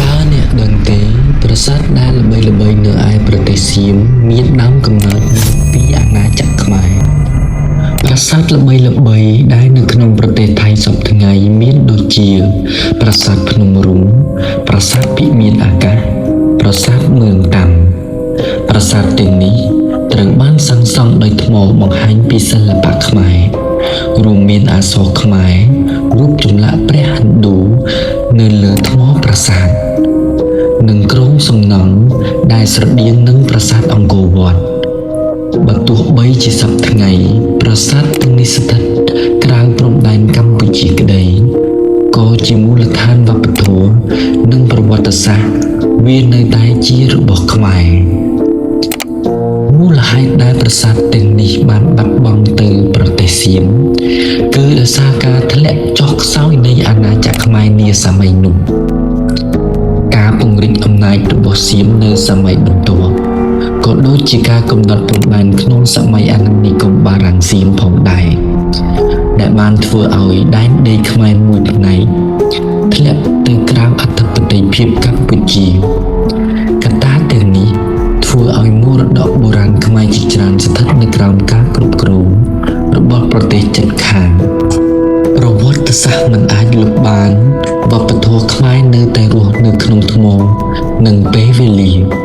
តើអ្នកដឹងទេប្រាសាទដែលល្បីៗនៅឯប្រទេសសៀមមានដើមកំណើតមកពីអាណាចក្រខ្មែរប្រាសាទល្បីៗដែលនៅក្នុងប្រទេសថៃសពថ្ងៃមានដូចជាប្រាសាទភ្នំរូងប្រាសាទពិមានអាកាសប្រាសាទមើងតាំប្រាសាទទាំងនេះត្រូវបានសាងសង់ដោយថ្មបង្ហាញពីសិល្បៈខ្មែររួមមានអក្សរខ្មែររូបចម្លាក់ព្រះហិណ្ឌូនៅលើថ្មប្រាសាទនិងគ្រោងសំណង់ដែលស្រដៀងនឹងប្រាសាទអង្គរវត្តបើទោះបីជាសព្វថ្ងៃប្រាសាទទាំងនេះស្ថិតក្រៅព្រំដែនកម្ពុជាក្តីក៏ជាមូលដ្ឋានវប្បធម៌និងប្រវត្តិសាស្ត្រវានៅតែជារបស់ខ្មែរមូលហេតុដែលប្រាសាទទាំងនេះបានបាត់បង់ទៅប្រទេសសៀមគឺដោយសារការធ្លាក់ចុះខ្សោយនៃអាណាចក្រខ្មែរនាសម័យនោះការពង្រីកអំណាចរបស់សៀមនៅសម័យបន្ទាប់ក៏ដូចជាការកំណត់ព្រំដែនក្នុងសម័យអាណានិគមបារាំងសៀមផងដែរដែលបានធ្វើឲ្យដែនដីខ្មែរមួយផ្នែកធ្លាក់ទៅក្រៅអធិបតេយ្យភាពកម្ពុជាកត្តាទាំងនេះធ្វើឲ្យមរតកបុរាណខ្មែរជាច្រើនស្ថិតនៅក្រោមការគ្រប់គ្រងរបស់ប្រទេសជិតខាងប្រវត្តិសាស្ត្រមិនអាចលុបបានវប្បធម៌ខ្មែរនៅតែរស់នៅក្នុងថ្មនិងពេលវេលា